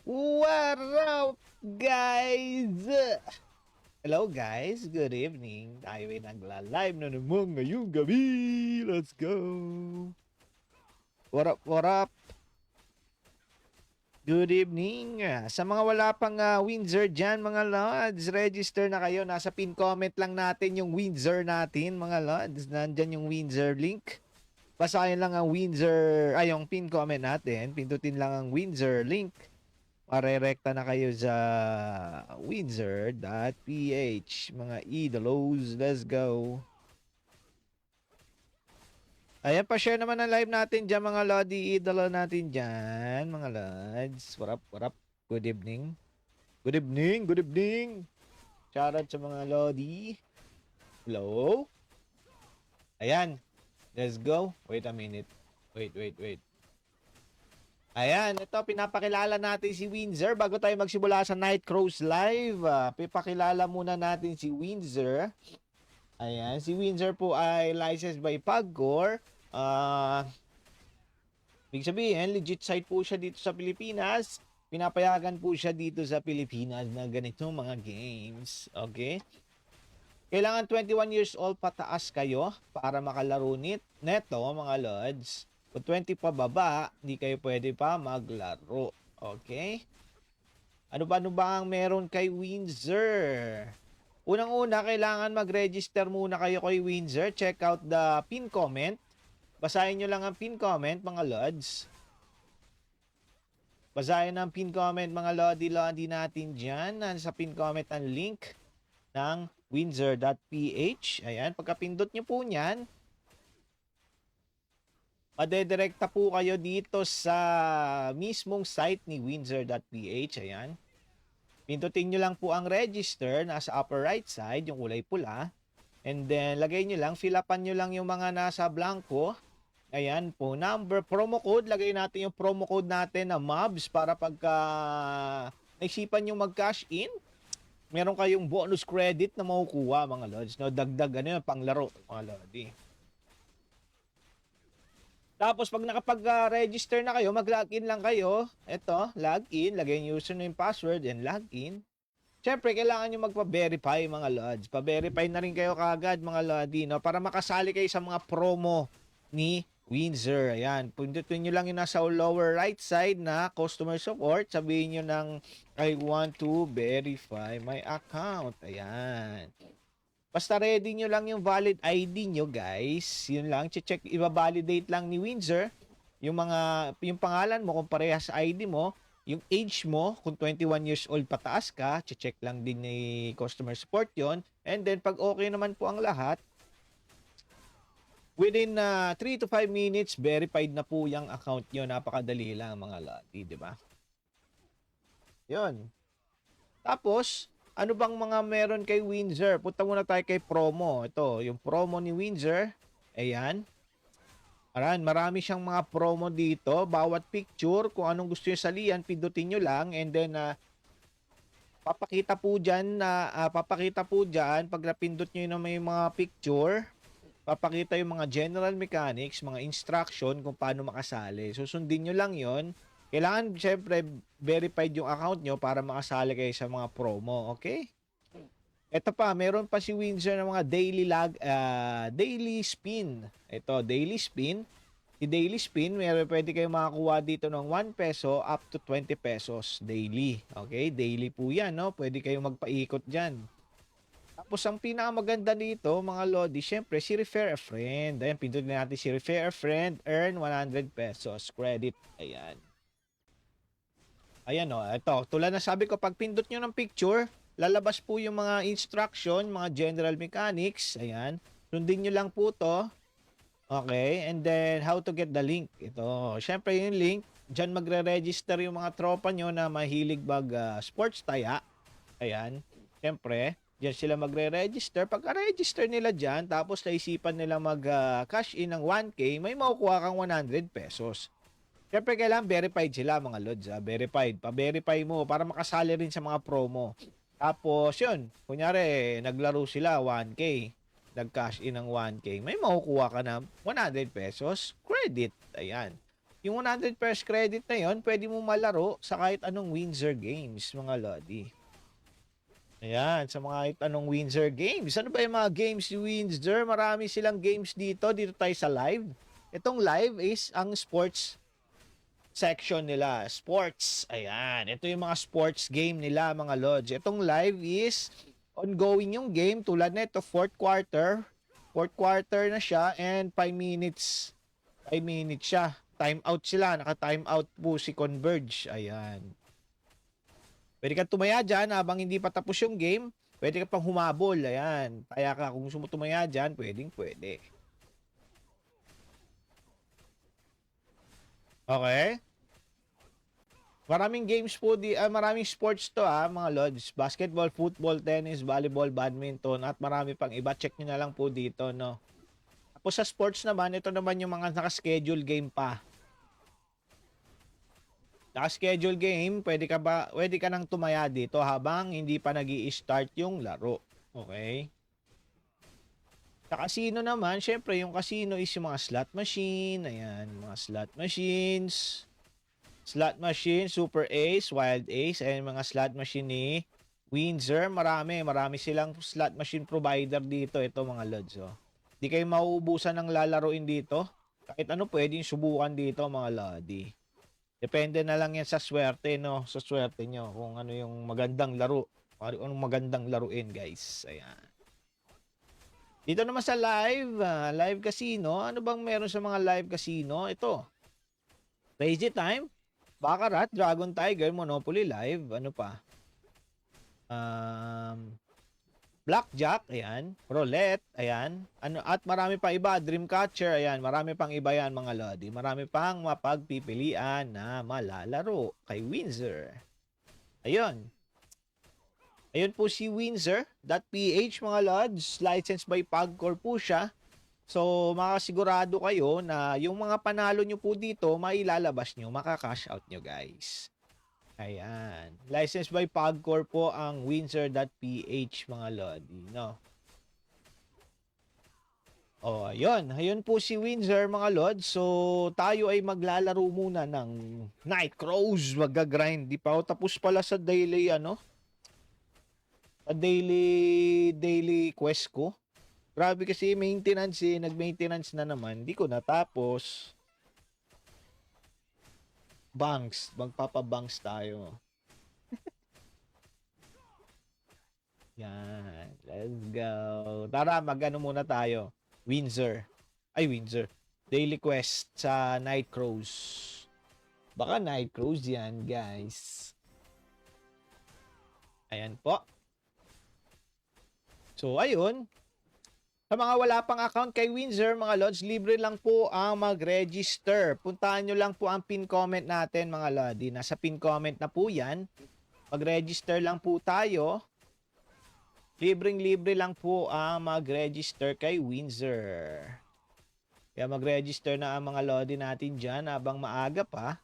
What up, guys? Hello, guys. Good evening. Tayo ay nagla-live na naman ngayong gabi. Let's go. What up, what up? Good evening. Sa mga wala pang Windsor dyan, mga lods, register na kayo. Nasa pin comment lang natin yung Windsor natin, mga lods. Nandyan yung Windsor link. Basahin lang ang Windsor, yung pin comment natin. Pindutin lang ang Windsor link. Marerekta na kayo sa windsor.ph. Mga idolos, let's go. Ayan, pa-share naman ang live natin dyan, mga lodi. Idolo natin dyan, mga lods. What up, what up? Good evening. Good evening, good evening. Shoutout sa mga lodi. Hello? Ayan, let's go. Wait a minute. Wait. Ayan, ito pinapakilala natin si Windsor bago tayo magsimula sa Night Crows Live. Pipakilala muna natin si Windsor. Ayan, si Windsor po ay licensed by Pagcor. Ibig sabihin, legit site po siya dito sa Pilipinas. Pinapayagan po siya dito sa Pilipinas na ganitong mga games. Okay? Kailangan 21 years old pataas kayo para makalaro neto, mga lods. Kung 20 pa baba, hindi kayo pwede pa maglaro. Okay? Ano ba ang meron kay Windsor? Unang-una, kailangan mag-register muna kayo kay Windsor. Check out the pin comment. Basahin nyo lang ang pin comment, mga lods. Basahin ang pin comment, mga lodi natin dyan. Sa pin comment ang link ng windsor.ph. Ayan, pagkapindot nyo po niyan, madedirekta po kayo dito sa mismong site ni windsor.ph. Ayan. Pindutin nyo lang po ang register, nasa upper right side, yung kulay pula. And then, lagay nyo lang, fill upan nyo lang yung mga nasa blanco. Ayan po, number, promo code. Lagay natin yung promo code natin na MOBS para pagka naisipan nyo mag-cash in, meron kayong bonus credit na makukuha, mga lods. No? Dagdag, panglaro, mga lodi. Tapos pag nakapag-register na kayo, mag-login lang kayo. Ito, login, lagay yung username, password, and login. Siyempre, kailangan nyo magpa-verify, mga lods. Pa-verify na rin kayo kagad, mga lodi, no? Para makasali kayo sa mga promo ni Windsor. Ayan, pundutin nyo lang yung nasa lower right side na customer support. Sabihin nyo ng, I want to verify my account. Ayan. Basta ready nyo lang yung valid ID nyo, guys. Yun lang, check, i-validate lang ni Windsor yung yung pangalan mo kung parehas sa ID mo, yung age mo, kung 21 years old pataas ka, check lang din ni customer support yon. And then, pag okay naman po ang lahat, within 3 to 5 minutes, verified na po yung account nyo. Napakadali lang, mga lodi, di ba? Yun. Tapos, ano bang mga meron kay Windsor? Punta muna tayo kay promo. Ito, yung promo ni Windsor. Ayan. Aran, marami siyang mga promo dito. Bawat picture, kung anong gusto nyo salihan, pindutin nyo lang. And then, papakita po dyan, pag napindot nyo na may mga picture, papakita yung mga general mechanics, mga instruction kung paano makasali. Susundin nyo lang yon. Kailangan, syempre, verified yung account nyo para makasali kayo sa mga promo. Okay? Ito pa, meron pa si Windsor ng mga daily spin. Ito, daily spin. Si daily spin, pwede kayo makakuha dito ng 1 peso up to 20 pesos daily. Okay? Daily po yan, no? Pwede kayong magpaikot dyan. Tapos, ang pinakamaganda dito, mga lodi, syempre, si Refer a Friend. Ayan, pindutin natin si Refer a Friend, earn 100 pesos credit. Ayan. Ayan o, ito. Tulad na sabi ko, pag pindot nyo ng picture, lalabas po yung mga instruction, mga general mechanics. Ayan. Sundin nyo lang po to. Okay. And then, how to get the link. Ito. Siyempre, yung link, dyan magre-register yung mga tropa nyo na mahilig sports taya. Ayan. Siyempre, dyan sila magre-register. Pagka-register nila dyan, tapos naisipan nila mag-cash in ng 1K, may makukuha kang 100 pesos. Siyempre, kailangan verified sila, mga lods. Verified. Pa-verify mo para makasali rin sa mga promo. Tapos, yun. Kunyari, naglaro sila 1K. Nag-cash in ng 1K. May makukuha ka na 100 pesos credit. Ayan. Yung 100 first credit na yon, pwede mo malaro sa kahit anong Windsor Games, mga lodi. Ayan, sa mga kahit anong Windsor Games. Ano ba yung mga games ni Windsor? Marami silang games dito. Dito tayo sa live. Itong live is ang sports section nila. Sports. Ayan. Ito yung mga sports game nila, mga lodge. Itong live is ongoing yung game. Tulad na ito, fourth quarter. Fourth quarter na siya and 5 minutes. 5 minutes siya. Time out sila. Naka-time out po si Converge. Ayan. Pwede kang tumaya dyan habang hindi pa tapos yung game. Pwede ka pang humabol. Ayan. Kaya ka kung gusto mo tumaya dyan, pwedeng pwede. Okay? Maraming games po maraming sports to mga lods. Basketball, football, tennis, volleyball, badminton at marami pang iba. Check niyo na lang po dito, no. Tapos sa sports naman, ito naman yung mga naka-schedule game pa. Naka-schedule game, pwede ka nang tumaya dito habang hindi pa nag-i-start yung laro. Okay? Sa casino naman, syempre yung casino is yung mga slot machine, ayan, mga slot machines. Slot machine, Super Ace, Wild Ace, and mga slot machine ni Windsor. Marami silang slot machine provider dito. Ito mga lods, oh. Di kayo mauubusan ng lalaroin dito. Kahit ano pwedeng subukan dito mga lodi. Depende na lang yan sa swerte, no? Sa swerte nyo kung ano yung magandang laro. Anong magandang laruin, guys. Ayan. Dito naman sa live casino. Ano bang meron sa mga live casino? Ito. Crazy Time. Baccarat, Dragon Tiger, Monopoly Live, ano pa? Blackjack, ayan. Roulette, ayan. Ano, at marami pa iba, Dreamcatcher, ayan. Marami pang iba yan mga lodi. Marami pang mapagpipilian na malalaro kay Windsor. Ayun. Ayun po si Windsor.ph mga lods. Licensed by Pagcor po siya. So, makasigurado kayo na yung mga panalo nyo po dito, mailalabas nyo, makakash out nyo guys. Ayan. Licensed by Pagcor po ang Windsor.ph mga lodi, no? Oh, ayun. Ayun po si Windsor mga lod. So, tayo ay maglalaro muna ng Night Crows. Mag-grind. Di pa ako tapos pala sa daily, sa daily quest ko. Grabe kasi maintenance nag-maintenance na naman. Hindi ko natapos. Banks, magpapabanks tayo. Yan, let's go. Tara, mag-ano muna tayo. Windsor. Ay, Windsor. Daily quest sa Night Crows. Baka Night Crows yan, guys. Ayan po. So, ayun. Sa mga wala pang account kay Windsor, mga lods, libre lang po ang mag-register. Puntahan nyo lang po ang pin comment natin, mga lodi. Nasa pin comment na po yan. Mag-register lang po tayo. Libreng-libre lang po ang mag-register kay Windsor. Kaya mag-register na ang mga lodi natin dyan habang maaga pa.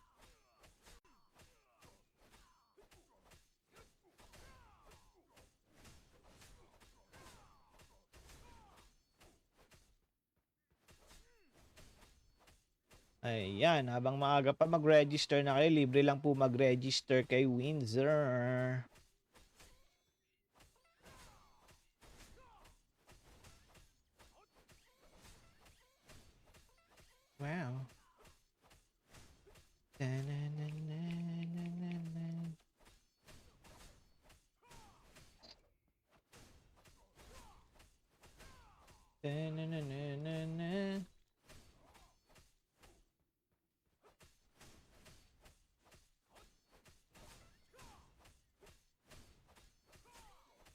Ayan, habang maaga pa mag-register na kayo, libre lang po mag-register kay Windsor. Wow.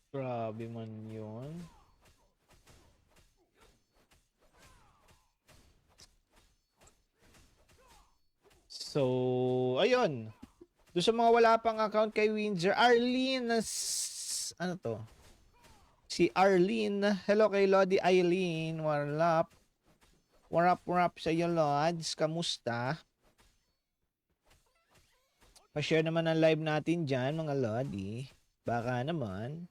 Grabe man yun. So, ayun. Doon sa mga wala pang account kay Windsor, Arlene, ano to? Si Arlene. Hello kay Lodi Eileen. Warlap. Warap sa iyo, Lods. Kamusta? Pa-share naman ang live natin dyan, mga Lodi. Baka naman.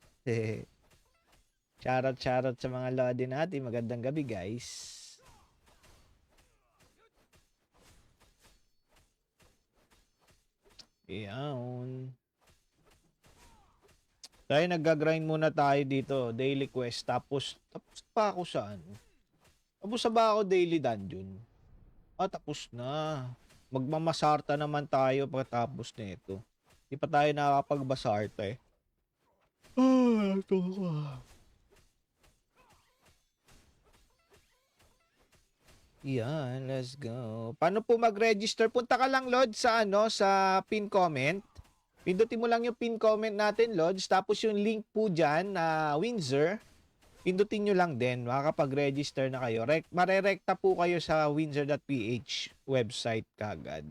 Shoutout sa mga Lodi natin. Magandang gabi, guys. Iyan. Tayo nagga-grind muna tayo dito. Daily quest. Tapos pa ako sa ano? Tapos na ba ako daily dungeon? Ah, tapos na. Magmamasarta naman tayo pagkatapos nito. Di pa tayo nakakapagbasarta eh. Ah, ito ko. Yan, let's go. Paano po mag-register? Punta ka lang, Lod, sa ano, sa pin comment. Pindutin mo lang yung pin comment natin, Lods. Tapos yung link po dyan na Windsor, pindutin nyo lang din. Makakapag-register na kayo. Marerekta po kayo sa windsor.ph website kagad.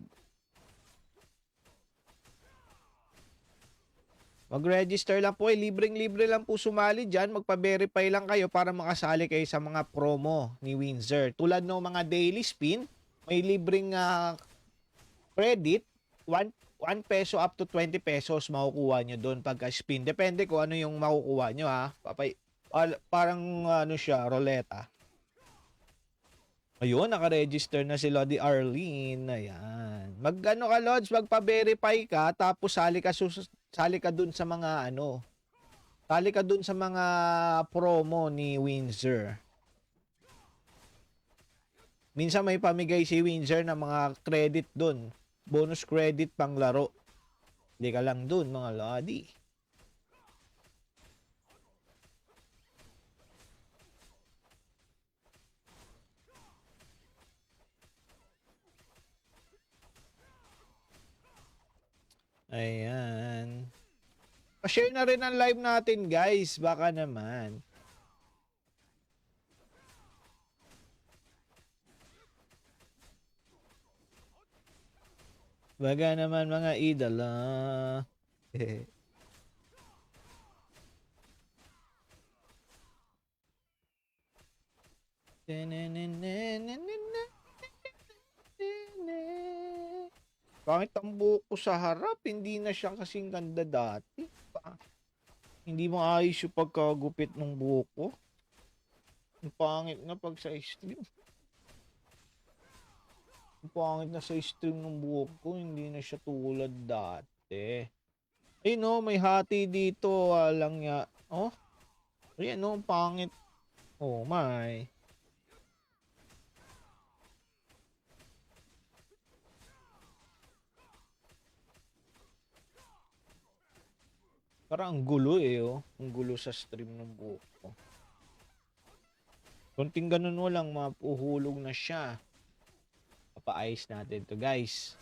Mag-register lang po. Libreng-libre lang po sumali dyan. Magpa-verify lang kayo para makasali kayo sa mga promo ni Windsor. Tulad ng mga daily spin, may libreng credit. 1 peso up to 20 pesos makukuha nyo doon pagka spin. Depende kung ano yung makukuha nyo ha. Parang ano siya, roleta. Ayun, naka-register na si Lodi Arlene. Ayan. Mag-ano ka, Lods, magpa-verify ka, tapos sali ka dun sa mga ano, sali ka dun sa mga promo ni Windsor. Minsan may pamigay si Windsor ng mga credit dun. Bonus credit pang laro. Hindi ka lang dun, mga Lodi. Ayan. Pa-share na rin ang live natin, guys. Baka naman. Baga naman mga idala. Pangit ang buhok ko sa harap, hindi na siya kasing ganda dati. Hindi mo ayos yung pagkagupit ng buhok ko. Ang pangit na pag sa stream. Ang pangit na sa stream ng buhok ko, hindi na siya tulad dati. Ayun no, may hati dito, walang ya. Oh, ayan no, pangit. Oh my. Parang ang gulo eh, oh. Ang gulo sa stream ng buhok ko. Kunting ganun mo lang, mapuhulog na siya. Papaayos natin to, guys.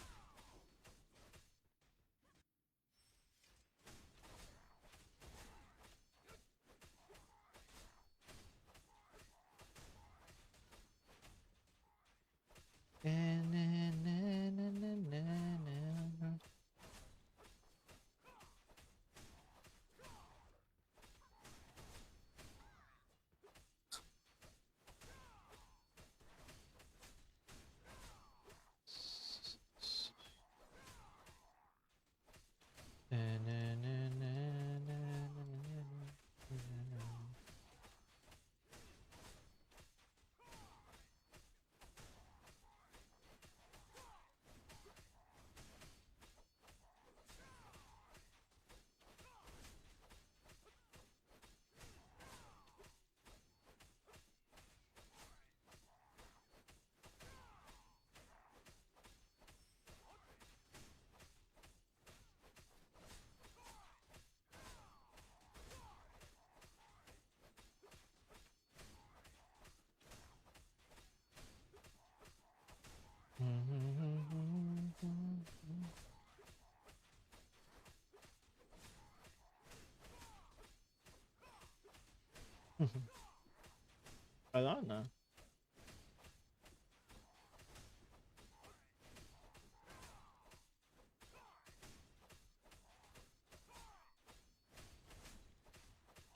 Wala na.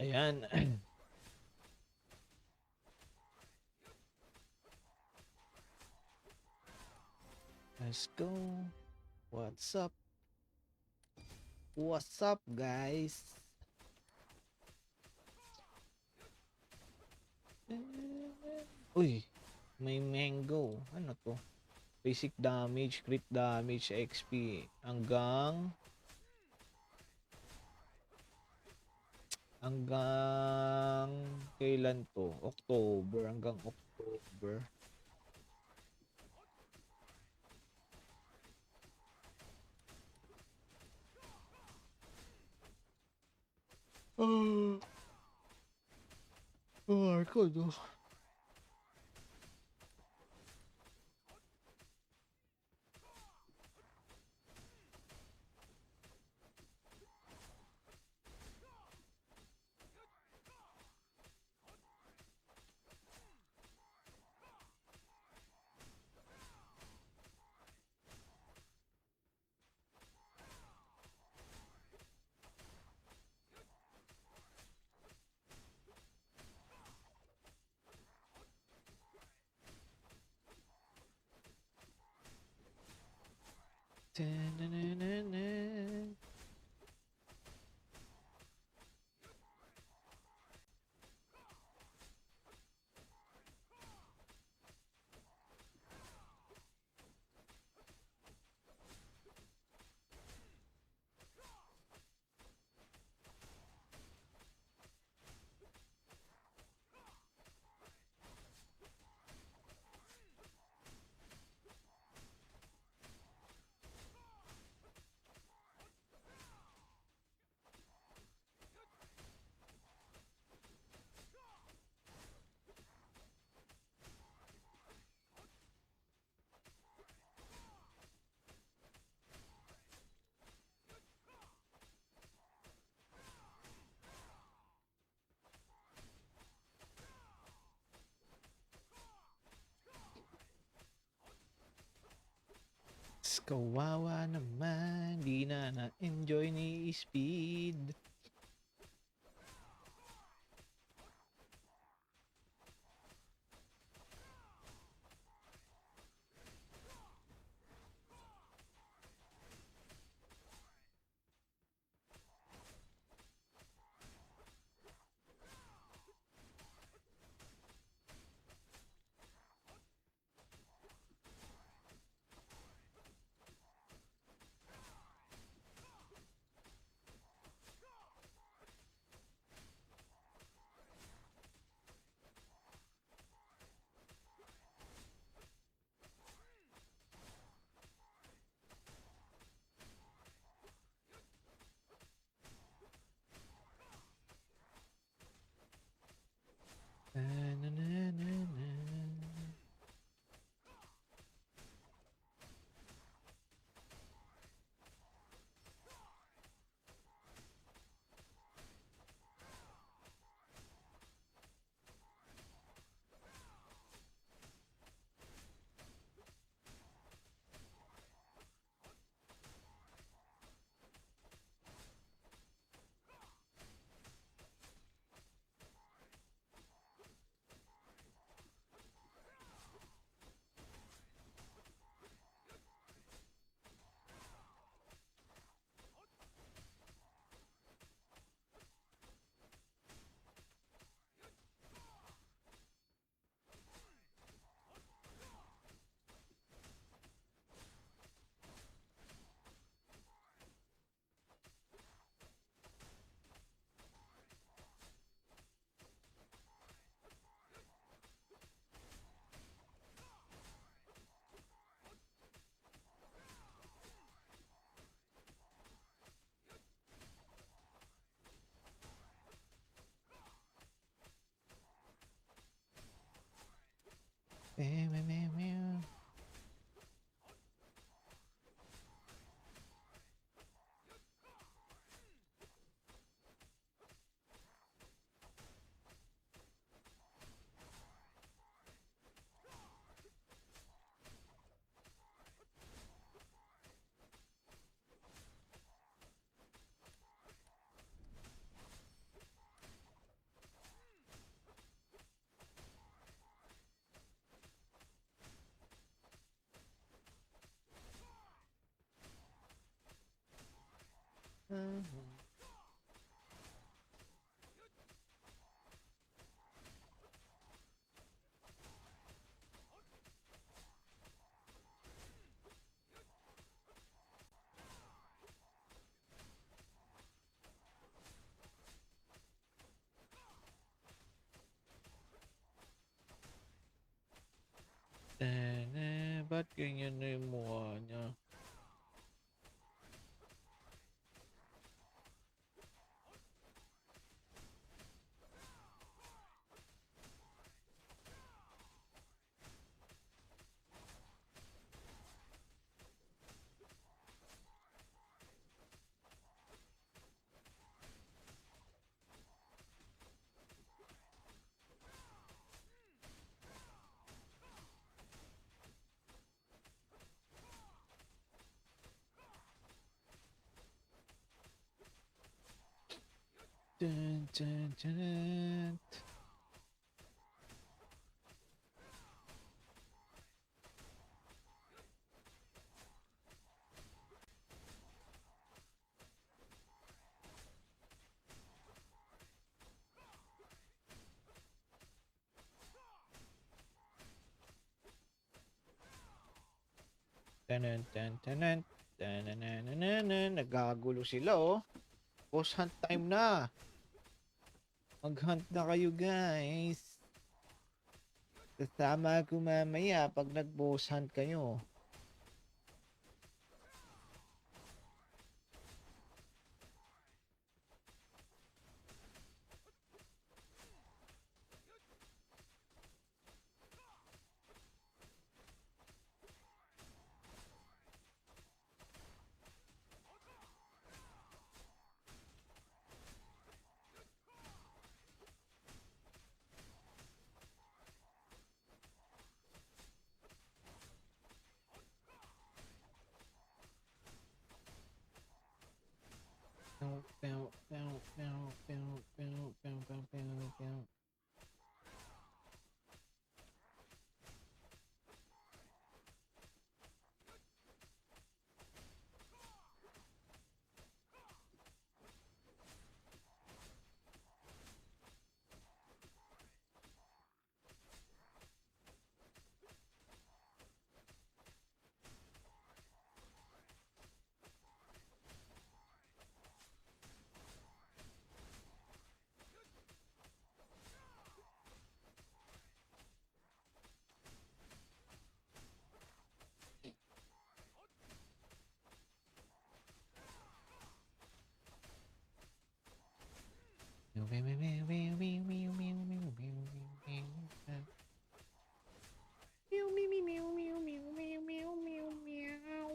Ayan. Let's go. What's up? What's up, guys? Uy, may mango. Ano to? Basic damage, crit damage, XP. Hanggang kailan to? October, hanggang October. Ko, no? Kawawa naman, di na na-enjoy ni Speed. ganyan na yung mukha niya. Dun, dun, dun, dun. Tanan, tan, tanan. Tananananan. Nagkagulo sila, oh. Boss hunt time na. Mag-hunt na kayo, guys. Kasama ako mamaya pag nag-boss hunt kayo. Pew, pew, pew, pew, pew, pew, pew, pew, pew, pew. Meow, meow, meow, meow, meow, meow, meow, meow, meow, meow, meow. Meow, meow, meow, meow, meow, meow, meow, meow, meow.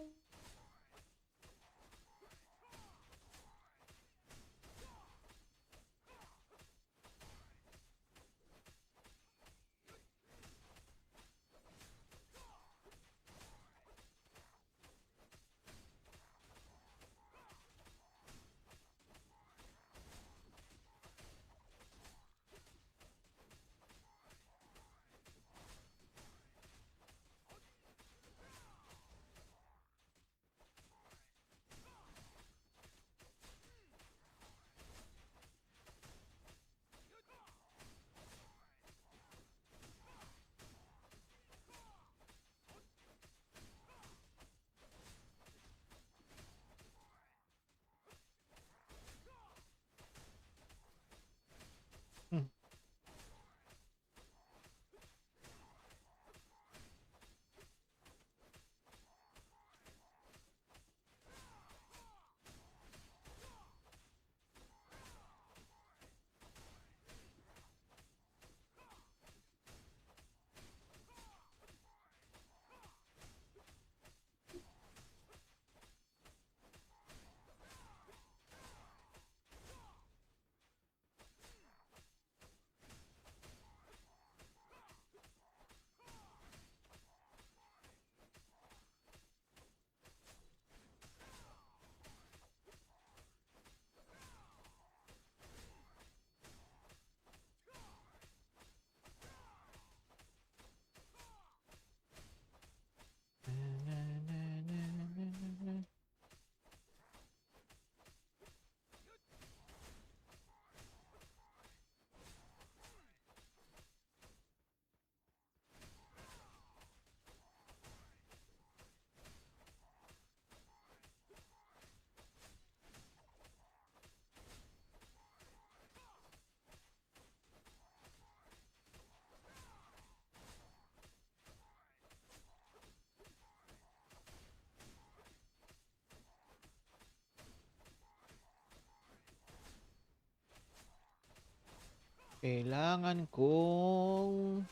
Kailangan kong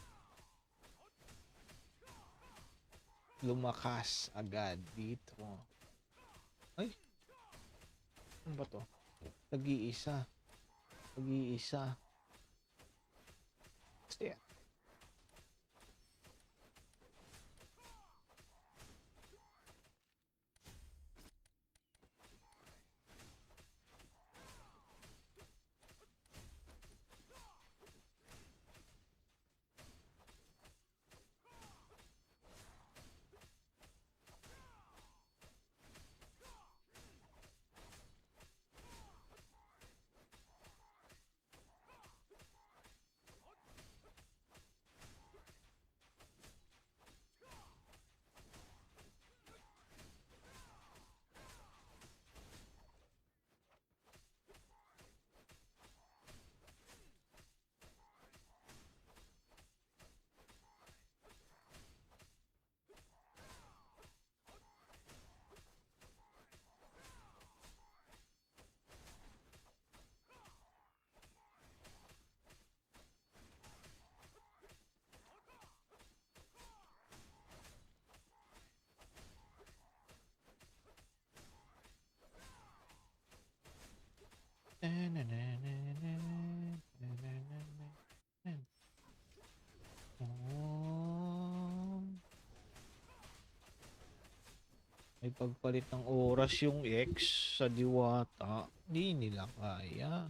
lumakas agad dito. Ay, ano ba to? Nag-iisa. Nag-iisa. Kasi, oh, may pagpalit ng oras yung X sa Diwata. Hindi nila kaya.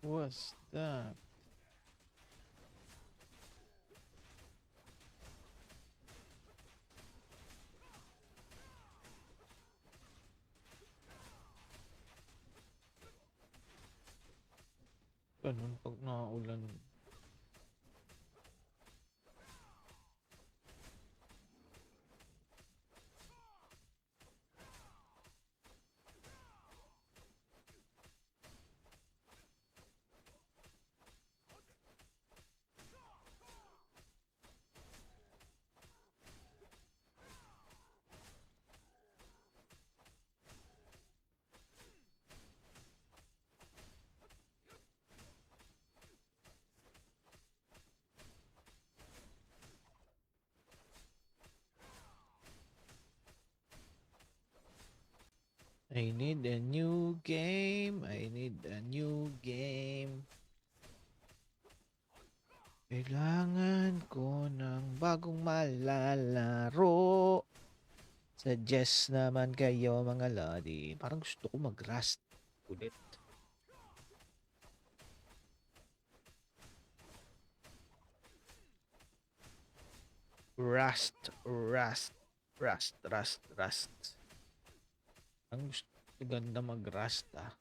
What's that? Ganun pag naulan. I need a new game. I need a new game. Kailangan ko ng bagong malalaro. Suggest naman kayo mga lodi. Parang gusto ko mag-rust ulit. Rust. Ang gusto ganda mag-rust ah.